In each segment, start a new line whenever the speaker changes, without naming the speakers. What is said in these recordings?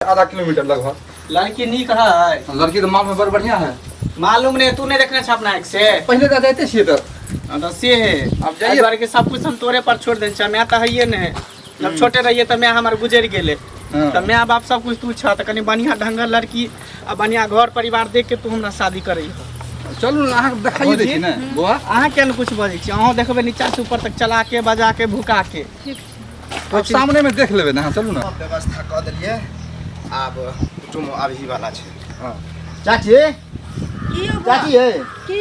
आधा किलोमीटर लगभग।
लड़की नीक है,
लड़की तो माल में बड़ बढ़िया है।
मालूम नहीं, तू नहीं देखने छ अपना एक से
पहले तो जाते छिए तो
से है। अब जाइए बार के सब कुछ हम तोरे पर छोड़ दे छ। मैं तो हइए नहीं, जब छोटे रहिए तो मैं हमार गुजर गेले तो मैं बाप सब कुछ तू छ। तो कनी बढ़िया ढंगर लड़की आ बढ़िया घर परिवार देख के तू हमरा शादी करई।
चलू ना अहाँ देखाइए दै छी ने बुआ।
अहाँ के न कुछ बजै छी, अहाँ देखबे नीचा से ऊपर तक चला के बजा के भुका के।
अब सामने में देख लेबे ना। चलू ना
व्यवस्था कर देलिए। आब कुटुम आबही वाला छै।
हां
चाची चाची है
की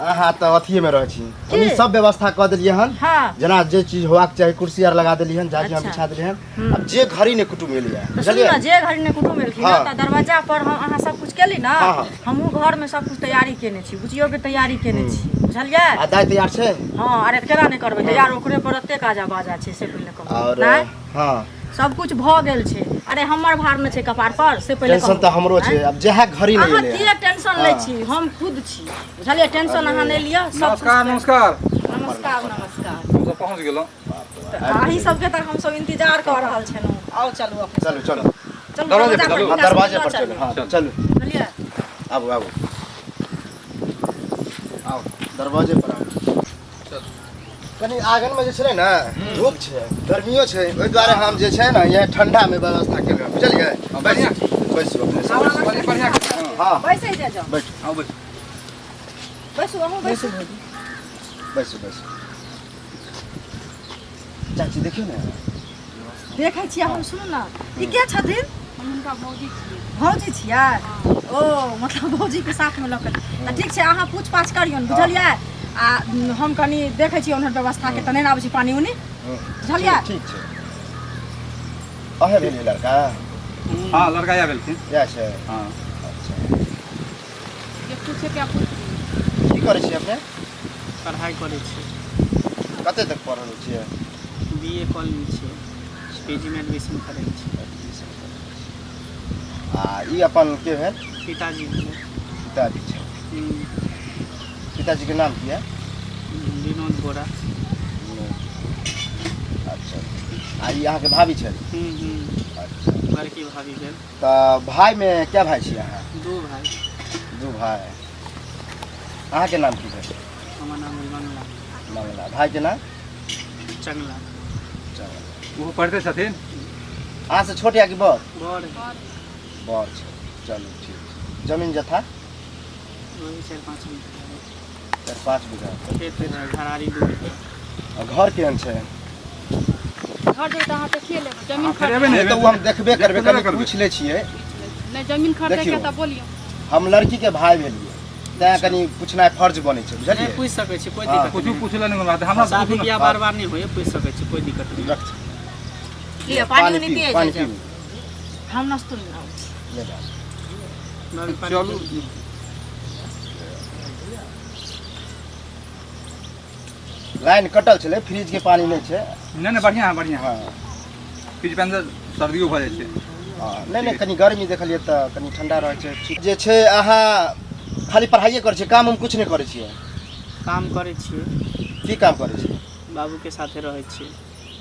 अहाँ तो अथिए में रह छी। हम सब व्यवस्था कर देलिए हन।
हाँ।
जना जे चीज होबाक चाही कुर्सी आर लगा देलिए हन, जाजी हम
अच्छा।
बिछा देलिए हन। अब जे घड़ी ने कुटुम एलिए
तो
बुझलिए
सुन ना, जे घड़ी ने कुटुम एलखिन
हाँ।
त दरवाजा पर हम अहाँ सब कुछ केली ना।
हाँ, हाँ।
हमहू घर में सब कुछ तैयारी केने छी, बुझियो के तैयारी केने छी, बुझलिए।
आ दाई तैयार छै।
हां, अरे केना नहीं करबे तैयार, ओकरे पर एते काजा बाजा छै से पहिले कहू।
और
नहीं
हां
सब कुछ भ गेल छै। अरे हमर भार में छै कपार पर से पहिले
टेंशन तो हमरो छै। अब जेहा घड़ी नहीं
अहाँ
एले
की टेंशन ले छी, हम खुद छी, बुझलिए। टेंशन अहाँ नहीं लिया। सब
नमस्कार नमस्कार
नमस्कार नमस्कार।
हम सब पहुंच गेलौ।
अही सबके तक हम सब इंतजार कर रहल छलौ। आओ चलू अपने
चलू चलू
चलू
दरवाजे पे चलू।
पर
दरवाजे पर चलू। हां चलू
बुझलिए।
आबू आबू आओ दरवाजे पर आओ। कनी आंगन में जे छै ना धूप छै, गर्मियो छै, ओइ दुआरे हम जे छै ना ये ठंडा में व्यवस्था केलिए बुझलिए।
बढ़िया
बैसू अपने सब।
बढ़िया।
हां
बैसे जाओ,
बैठ
आओ बैठ।
बैसू हमहू बैसू।
बैसू बैसू। चाची देखियो ना
देखै छियै हम। सुनू ना, ई के छथिन?
हम उनका भौजी छियै।
भौजी छियै? ओ मतलब भौजी के साथ में लकल। त ठीक छै, अहाँ पूछ पाछ करियौन, बुझलिए। आ हम कनी देखै छियै उनकर व्यवस्था के, तने आबै छी पानी उनी, बुझलिए।
ठीक छै। अहे भेलै लड़का
हां लड़का आ गेलखिन।
या छै।
हां
अच्छा
ये पूछे क्या पूछ
की करै छी अपने?
पढ़ाई करे छी,
कते तक पढ़ल छियै?
बीए कॉलेज छी, पीजी में एडमिशन करे छी।
आ ई अपन के भेल?
पिताजी के
पिताजी छै। पिताजी के नाम की है?
विनोद बोरा।
अच्छा आ ई अहाँ के भाभी छै? अच्छा
बड़की भाभी भेल।
तऽ भाई में क्या भाई छी अहाँ?
दो भाई।
दू भाई। अहाँ के नाम की भेल?
हमर नाम मंगला।
मंगला। भाई के नाम?
चंगला।
चल
वो पढ़ते छथिन।
अहाँ से छोट या कि बड़?
बड़
बड़ छै। चलू ठीक छै। जमीन जथा?
वही 4-5 बीघा।
4-5 बीघा।
खेत है, घरारी 2 बीघा।
आ घर केहन छै?
घर जो अहाँ देखिए लेबै। जमीन
फिर
खरीद
एबे
ये तो
नहीं
वो हम देखबे करबे,
देखबे
कनी
करबे।
पूछ ले छियै।
नहीं जमीन खरीदे
देखियौ।
के तब बोलियो।
हम लड़की के भाई भेलिए, तें कनी पूछनाइ फर्ज बनै छै,
नहीं
बुझलिए।
पूछ सकै छी, कोई
हाँ,
दिक्कत
कुछ
नहीं।
पूछला नहीं बात हमरा
शादी
पूछू
ब्याह
ना।
बार-बार नहीं होए, पूछ सकै छी, कोई दिक्कत नहीं।
रख
लिया पानी उनी
पी,
पिए
पानी
जाओ।
पी।
हम नाश्तो नहीं आबै छी।
ले जा।
मैं भी पानी
चलू
पी-
लाइन कटल छलै, फ्रिज के पानी नहीं छै।
नहीं नहीं बढ़िया है बढ़िया।
हाँ
फ्रिज के अंदर सर्दियो भ जाय छै।
हाँ नहीं नहीं कनी गर्मी देखलिए तऽ कनी ठंडा रहै छै। ठीक जे छै अहाँ खाली पढ़ाइए करै छियै, काम हम कुछ नहीं करै छियै?
काम करे छियै,
की काम करै छियै?
बाबू के साथे रहे छियै।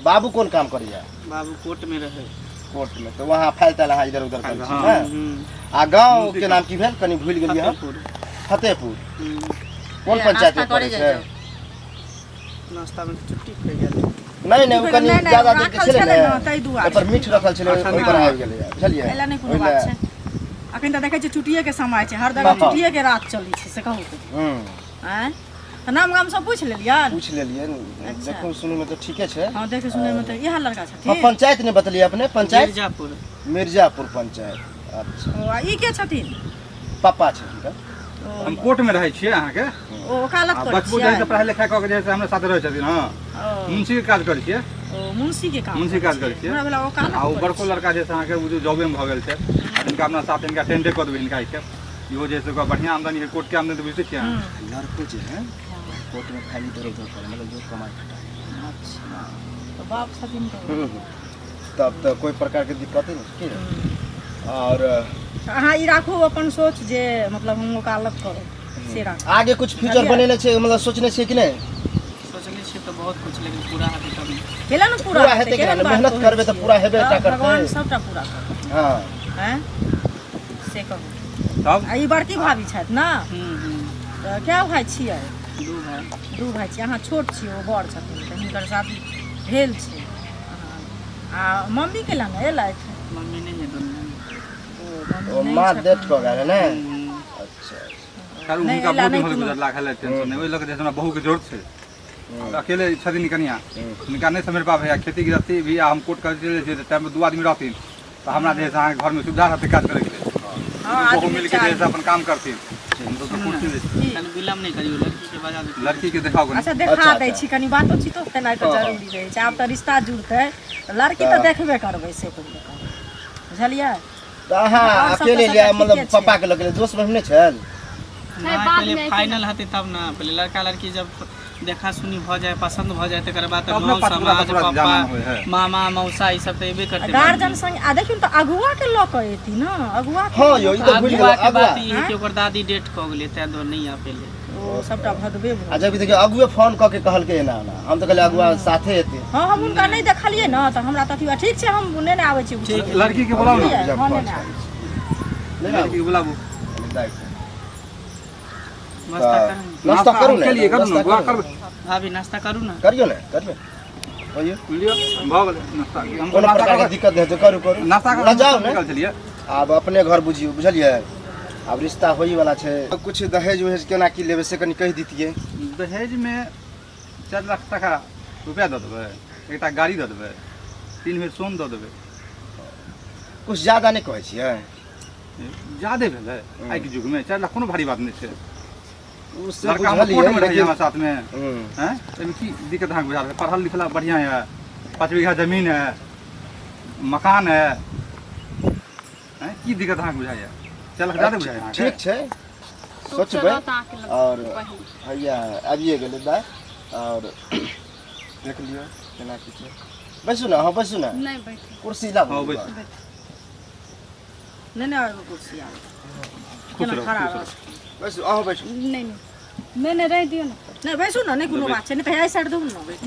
बाबू कोन काम करैया?
बाबू कोर्ट में रहे।
कोर्ट में। तो वहाँ फाइल ताइल अहाँ इधर उधर करै छियै
हाँ।
ना? आ गाँव के नाम की भेल? कनी भूल गेलिए हम।
फतेहपुर।
फतेहपुर।
हम्म,
कोन
नाश्ता
पंचायत में
करे
पड़ै छै?
जाइयो।
नाश्ता में छुट्टी पड़ गेल।
नहीं नहीं, कनी
नहीं, नहीं,
ज्यादा दिन के
राखल
छलै
छलै
ने,
ने, ताहि दुआरे।
ओहि पर मीठ रखल छलै,
अच्छा,
ओहि पर
हाँ।
आबि गेलै, बुझलिए।
एला नहीं कोनो
ओहि
बात
लए-
छै। अखन तऽ देखै छियै छुट्टिए के समय छै, हर
हाँ,
जगह
हाँ।
छुट्टिए के रात चलै छै से कहू तो। हैं तऽ नाम गाम सब पूछ लेलियन?
पूछ लेलिए।
अच्छा।
देखो सुनै में तो ठीके छै।
हाँ देखे सुने में तो इहा लड़का
हाँ,
छथिन।
पंचायत ने बतलिए अपने? पंचायत
मिर्जापुर।
मिर्जापुर पंचायत। अच्छा
ओ आ ई के छथिन?
पापा छै हुनकर।
ओ
हम कोर्ट में रहै छियै अहाँ के।
ओ वकालत करै
बचपन
छियै?
जैसे पढ़ाई लिखाई क के जैसे हमरा साथ रहै छथिन। हां
ओ,
मुंशी के काज करै छियै।
ओ मुंशी के काम।
मुंशी काज करै छियै।
हमरा भेला वकालत
आ उ
करै
बड़को लड़का जैसे अहाँ के उ जो जॉबे में भ गेल छै। आ इनका अपना साथ इनका टेंडे क देबै इनका के। इहो जैसे का बढ़िया आमदनी है, कोर्ट के आमदनी तो बुझते छियै।
लड़को जे है कोर्ट में खाली इधर उधर करे, मतलब जो कमाई खटाई।
अच्छा तो बाप छथिन तो।
तब तो कोई प्रकार के दिक्कत नहीं की। और
अहाँ ई राखू अपन सोच जे मतलब हम वकालत करो से राखू।
आगे कुछ फ्यूचर बनेने छै, मतलब सोचने छै कि नहीं?
सोचले छियै तो बहुत कुछ, लेकिन पूरा हाथी तब नहीं।
केला न पूरा
पूरा हेतै केना मेहनत करबै त पूरा हेबे टा करतै
भगवान सबटा पूरा करतै
हां
हैं से कहू
तब
आ ई बड़की भाभी छथि ना तऽ क्या भाई छियै
दू भाई
दू भाई छी अहाँ छोट छी ओ बड़ छथिन तऽ हिनकर शादी भेल छै आ मम्मी केला ने एलथि
मम्मी नहीं है दोनों
ओ मां डेथ क गेल ने अच्छा
कारू
नहीं,
हुनका
एला
बहुत
नहीं
दिन
कोनो।
गुजरला खेले टेंशन नहीं ओइ लगे हमरा बहू के जरूरत छै अकेले छथिन कनिया हुनका नहीं समझ पाबै खेती गृहस्थी भी हम कोर्ट कर चले छै टाइम में दू आदमी रहथिन तो हमरा जे अहाँ घर में सुविधा रहते काज करे के लिए
हाँ
बहू
आदमी
मिल के
चाहिए।
जे अपन काम करथिन हम तो कुर्सी दे
कल विलम्ब नहीं करियो लड़की के बजा दे
लड़की के देखाओ
अच्छा
कनी
देखा
अच्छा,
दै
अच्छा।
छी कनी बातो चीतो तेनाइ तऽ जरूरी रहै छै आब तऽ रिश्ता जुड़तै लड़की तऽ देखबे करबै से पहिले बुझलियै
त अहाँ
और सब
अकेले
तऽ
लिया
सबटा
मतलब
ठीके छै।
पापा के लगे दोस्त में नहीं छल
नहीं,
नहीं,
बाद
पहले
में
फाइनल हते तब ना पहले लड़का लड़की जब देखा सुनी हो जाए पसंद हो जाए तकर बाद
तब ना
गाँव
पटुआ
समाज
पटुआ
पापा
जमाना होय है।
मामा मौसा ई सब तो एबे करते
गार्जियन संग आ देखियौ तऽ अगुआ के लऽ कऽ एती न अगुआ के
हाँ,
लऽ
यो, ई
कऽ
तऽ बुझि
अगुआ
गेल,
के बात
अगुआ।
ई है कि ओकर दादी डेट क गेलै तै दो नहीं आ पेले
ओ सबटा भदबे
आ जब देखियो अगुए फोन क के कहलकै एना एना हम तो कहले अगुआ साथे एते
हाँ हम हुनका नहीं देखलियै न तऽ हमरा तऽ अथी ठीक छै हम नेने आबै छी
लड़की के बुलाओ ना
हाँ नेने आबै छी
लड़की के बुलाबू
नाश्ता करू
नाश्ता करू ने
के लिए करू ना
नाश्ता
बुआ
करू
करबै
ने।
भाभी नाश्ता करू ना
करियो ने करियो कहियो
लियो भऽ गेलै नाश्ता हम
कोनो
नाश्ता
प्रकार के
करबै
दिक्कत नहीं है करू करू
नाश्ता
ना
कर
जाओ ने
निकल चलिए
आब अपने घर बुझियो बुझलियै आब रिश्ता होई वाला छै कुछ दहेज उहेज केना की लेबे से कनी कह दितियै
दहेज में 4 लाख टका रुपया दऽ देबै एकटा गाड़ी दऽ देबै 3 बेर सोन दऽ देबै
कुछ ज्यादा नहीं कहै छियै
ज्यादे भेलै आइ के युग में 4 लाख कोनो भारी बात नहीं छै
उससे
लड़का हम कोर्ट में रहिए
लेकिन
हमरा साथ में
हम्म,
हैं एहिमे की दिक्कत अहाँके बुझा पढ़ल लिखला बढ़िया है 5 बीघा जमीन है मकान है हैं की दिक्कत अहाँके बुझाइए 4 लाख ज्यादा बुझाइए अहाँके
ठीक छै सोचबै और भैया आबिए गेलै दाइ और देख लियो केना की छै बैसू ना हाँ बैसू ना
नहीं बैठे
कुर्सी लाबू
हाँ, बैसू।
नेने आबै कुर्सी आबै
खुश
केना
रहो,
खड़ा
खुश
रह
रहो।
बैसू अहाँ बैसू
नहीं मैंने रह दियो ना
नहीं बैसू न नहीं कोनो बात छै नहीं तऽ एहि साइड दू न
बस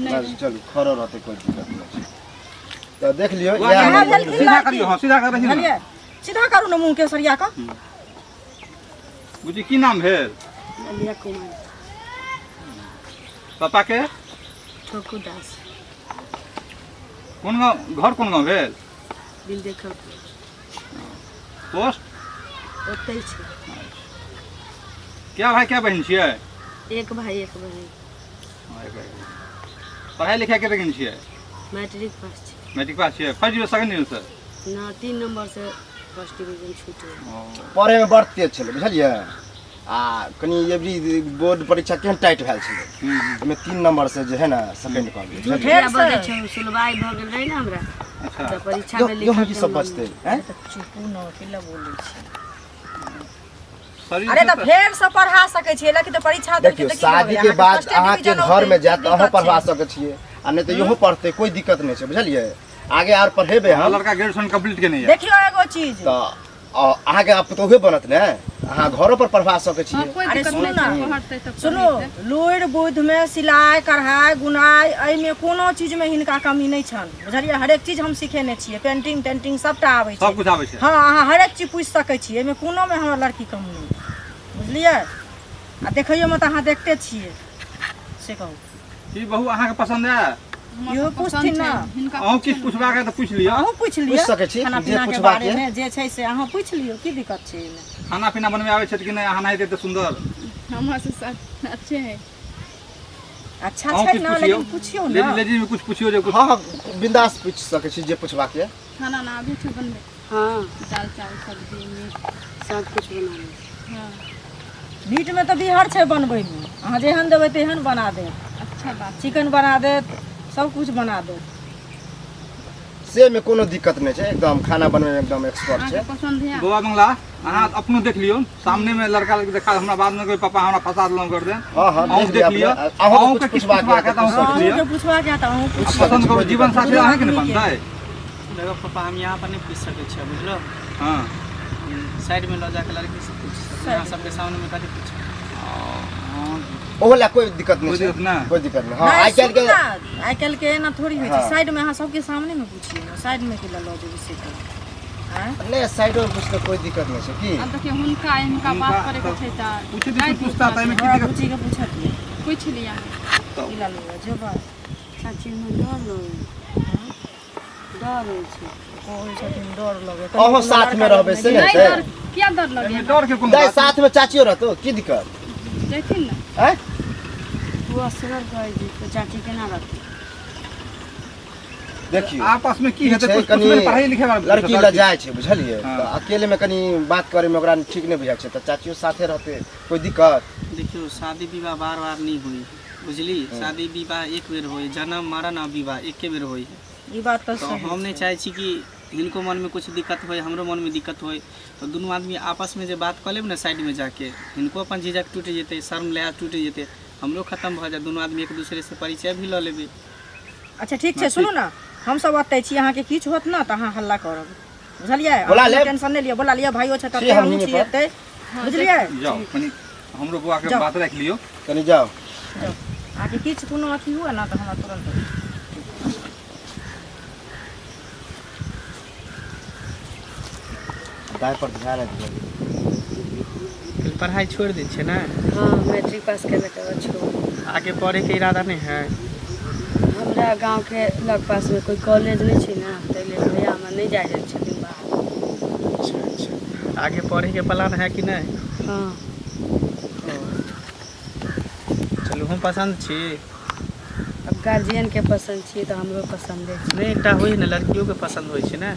चलू खड़ो रहते कोई दिक्कत नहीं छै तो देख लियो
बुआ,
इएह
यहाँ
हम-
भेल कि
सीधा
लड़की?
करियो हाँ सीधा कर रही
बुझलियै सीधा करू न मुँह के सरिया कऽ
बुझी की नाम भेल
लिया कुमार
पापा के
ठोकू दास
कोन गाँव घर कोन गाँव भेल
दिल देखो
पोस्ट
ओतै छै
क्या भाई क्या बहन छियै
एक भाई एक बहन
पढ़ाई लिखाई के बहन छियै
मैट्रिक पास छै
मैट्रिक पास छियै फर्स्ट डिवीजन सेकंड डिवीजन
ना 3 नंबर से फर्स्ट डिवीजन छूटे
पढ़े में बड़ तेज छलै बुझलियै आ कनी एवरी बोर्ड परीक्षा केहन टाइट भेल छलै ओहिमे 3 नंबर से जे है ना सेकंड कऽ गेल बुझलियै?
फेर से
सुलवाई भ गेल रहे ना हमरा
अच्छा
तऽ परीक्षा
यो
में
यो
लिखा
की सब बचतै हैं
चुपू न केला बोलै छी
शरीर
अरे
से
तऽ फेर से पढ़ा सकै छियै लेकिन तऽ परीक्षा देलकै
देखियो
तऽ की
शादी
भऽ
के
गेलै?
बाद
फर्स्टे
अहाँ के
डिवीजन
घर में
औतै,
जात
की
अहाँ
दिक्कत
पढ़वा
छै?
सकै छियै आ नहीं तो इहो पढ़तै कोई दिक्कत नहीं छै बुझलियै आगे आर पढ़ेबे हम
लड़का ग्रेजुएशन कंप्लीट के नहीं है
देखियो एगो चीज
तो अहाँके अब तो उहे बनत ने अहाँ घरो पर पढ़वा सकै छियै
कोई
अरे
दिक्कत
सुनू
नहीं
ना,
छै पढ़तै तऽ
सुनो लुरि बुद्धि में सिलाई कढ़ाई गुनाई एहिमे कोनो चीज में हिनका कमी नहीं छनि बुझलियै हरेक चीज हम सिखेने छियै पेंटिंग टेंटिंग सबटा आबै
सब
छै
कुछ आबै छै
हाँ अहाँ हरेक चीज पूछि सकै छियै एहिमे कोनो में हमर लड़की कम नहीं बुझलियै आ देखैयोमे तऽ अहाँ देखते छियै से कहू
की बहू अहाँके पसंद है
इहो पूछथिन ना
अहूँ किछु पुछबाक है तऽ पूछ लिअ
अहूँ पूछि
पूछि
लिअ
सकै छी
खाना
जे
पीना के
पुछबाक
बारे
यऽ
में जे छै से अहाँ पूछि लियौ की दिक्कत छै एहिमे
खाना पीना बनबे आबै छै कि नहीं अहाँ नहीं देते सुंदर
हमरा से अच्छे है
अच्छा
अहूँ
छै
किछु
ना
पूछियौ
लेकिन पूछियौ ना
लेडीज में कुछ पूछियो जे कुछ
हाँ हाँ बिंदास पूछि सकै छी जे पुछबाक यऽ
खाना ना अभी छै बनबे
हाँ
दाल चावल सब्जी मीट
सब कुछ बना ली
हाँ
मीट में तऽ बिहार छै बनबै में अहाँ जेहन देबै तेहन बना देत
अच्छा बात
चिकन बना देत सब कुछ बना देत
से में कोनो दिक्कत नहीं छै एकदम खाना बनबे में एकदम एक्सपर्ट छै
अहाँके पसंद है
बौआ बंगला अहाँ अपनो देख लियो सामने में लड़का लड़की देखा हमरा बाद में कोई पापा हमरा फंसा देलौं कर दे
हाँ हाँ
अहूँ देख लियो
अहूँ
अहूँ
कुछ
के किछु
पुछबाक
पुछबाक है
यऽ
तऽ अहूँ
तऽ
पूछ लियो
अहूँ के पूछबा के तऽ अहूँ पूछ
पसंद करू जीवन साथी अहाँ के ने बनतै
देखो पापा हम यहाँ पर नहीं पूछ सके छियै बुझलो
हाँ
साइड में लो जाके लड़की से पूछ सकते हैं। यहाँ सबके सामने में कभी पूछ
ओहो ला कोई दिक्कत नहीं
कोई
छै,
दिक्कत ना।
कोई दिक्कत नहीं। हां
नहीं,
आइ काल्हि के
आई काल्हि के ना थोड़ी होइ छै
हाँ।
साइड में अहाँ सबके सामने में पूछिए साइड में के लऽ जेबै से हैं
नहीं साइडो में कुछ कोई दिक्कत नहीं छै की।
अब देखिए हुनका इनका बात करे के छै त
पूछे दी पूछता था में की
हमरा
दिक्कत
बुची के पूछत लिया
पूछ लिया
ई ला लेबै जेबै
चाची में डर होइ छै
कहै छथिन डर लगे
अहो साथ में रहबै से
नहीं
नहीं
डर क्या डर लगे
एमे डर के कोन
दाई
बात
साथ में चाचियो रहतो की दिक्कत
देखिन ना
हैं।
वो असगर गई जी तो चाची केना रहती
देखियो
आपस में की हेतै
छै
कुछ
कनी
में पढ़ाई लिखे वाला
लड़की लजाय छै बुझलिए
हाँ।
तो अकेले में कनी बात करे में ओकरा ठीक नहीं बुझाय छै तो चाचियो साथे रहते कोई दिक्कत।
देखियो शादी विवाह बार बार नहीं हुई बुझली, शादी विवाह एक बेर होई, जन्म मरण और विवाह एके बेर होई।
ई बात तो
तो
सही
हम नहीं चाहे छी कि जिनको मन में कुछ दिक्कत होए हमरो मन में दिक्कत होए, तो दोनों आदमी आपस में जो बात कर लेब ना साइड में जाके, इनको अपन झिझक टूट जेते, शर्म लिहाज टूट जेते, हमरो खत्म भ जाए, दोनों आदमी एक दूसरे से परिचय भी ल लेबे।
अच्छा ठीक छै सुनू ना हम सब अतै छी अहाँ के किछ होत ना त अहाँ हल्ला करब बुझलिए
बोला लेब।
टेंशन नहीं लियो बोला लियो भाइयो छ त
छी हम
हम
नहीं
छी
पर।
एतै बुझलिए
जाओ कनी हमरो बुआ के
जाओ।
बात रख लियो
कनी जाओ
आगे किछ कोनो अथी हुआ ना त हमरा तुरंत
दाई पर ध्यान दियो।
फिर पढ़ाई छोड़ दे छे ना,
हाँ मैट्रिक पास करने के बाद छोड़
आगे पढ़े के इरादा नहीं है।
हमरा गांव के लग पास में कोई कॉलेज नहीं छै ना ताहि लेल भैया हमरा नहीं जाय छथिन बाहर।
अच्छा अच्छा, आगे पढ़े के प्लान है कि नहीं?
हाँ
चलू हम पसंद छी
अब गार्जियन के पसंद छी तो हमरो पसंद है।
नहीं, एकटा होई ना लड़कियों के पसंद होई छे ना।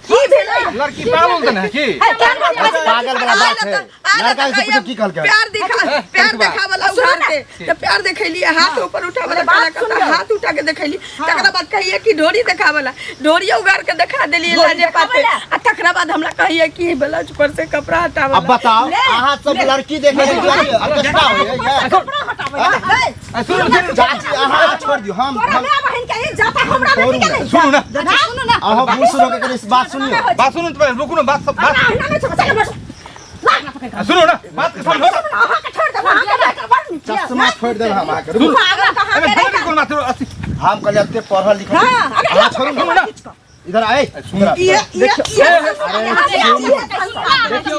की भेलै
लड़की पागल त नहीं की
पागल वाला बात है। लड़का से पूछो की कहल के
प्यार देखावला उधार के तो प्यार देखैली, हाथ ऊपर उठावला काला काला हाथ उठा के देखैली, तकरा बाद कहिए कि ढोरी देखावला, ढोरी उगार के दिखा देली लाजे पाते, आ तकरा बाद हमरा कहिए कि ब्लाउज पर से कपड़ा
अब
हटावला।
बताओ अहाँ सब लड़की देखे के चाहिए अब कैसा होय ये चाची अहाँ छोड़ दियो हम
बहन के इज्जत हमरा
छोड़ू ना।
सुनो ना
सुनो ना
अहो बूढ़ सुनो के कनी इस बात सुनियो।
बात सुनो तो रुको ना बात सब बात सुनो ना बात के समझो
चश्मा छोड़ दे हम आके रुको।
अरे भले कोन बात
हम कहले अते पढ़ल लिखल अहाँ छोड़ू ना इधर आए
देखियो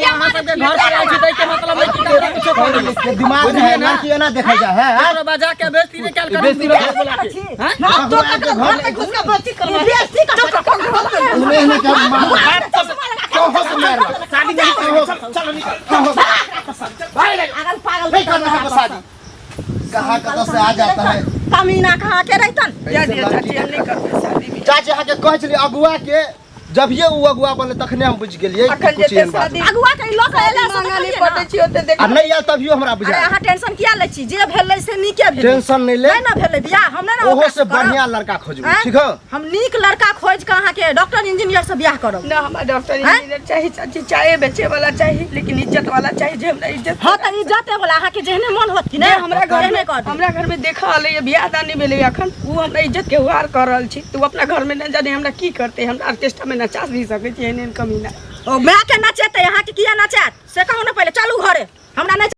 अहाँ सबके घर पर आइ छी तै के मतलब है कि हमरा कुछो कर दे।
के दिमाग में है लड़की ना देखा जा है
हमरा बजा के बेइज्जती निकाल कर
बेइज्जती
बोला के हैं
उन्हें ने क्या मार कहो से मार शादी नहीं कहो चलो निकल नहीं करना है शादी कहाँ कहाँ से आ जाता है
कमीना कहाँ के रहतन
जा दिया चाची हम नहीं करते शादी भी।
चाची अहाँ के कहै छली अगुआ के जब ये उ अगुआ बनले तखने हम बुझ गेलिए
अखन
कुछ
जेते
एहन बात
शादी
अगुआ के लोग एला से
मांगा नहीं
देखलिए
पड़े
ना।
छी ओते देख
आ नहीं आयल तभियो हमरा
अरे
बुझा
अहाँ टेंशन किया लै छी जे भेलै से नीके भेलै
टेंशन नहीं ले
नहीं ना भेलै बियाह हमरा ना
ओहो
ओकरा
से
करब।
बढ़िया लड़का खोजबू
हैं?
ठीक है
हम नीक लड़का खोज के अहाँ के डॉक्टर इंजीनियर से बियाह करब
ना हमरा डॉक्टर इंजीनियर चाहिए चाची, चाय बेचे वाला चाहिए लेकिन इज्जत वाला चाहिए जे हमरा इज्जत।
हाँ त इज्जत वाला अहाँ के जेहने मन होत कि
ने
नहीं
हमरा घर में
कर
हमरा घर में देखा ले बियाह दानी भेले अखन उ हमरा इज्जत के हुआर कर रहल छी, तू अपना घर में न जाने हमरा की करते, हमरा ऑर्केस्ट्रा में नचा भी सकै छी एहन कमी ना।
ओ मैं के नचेते अहाँ के किया नचैत से कहू ना पहले चलू घरे हमरा नहीं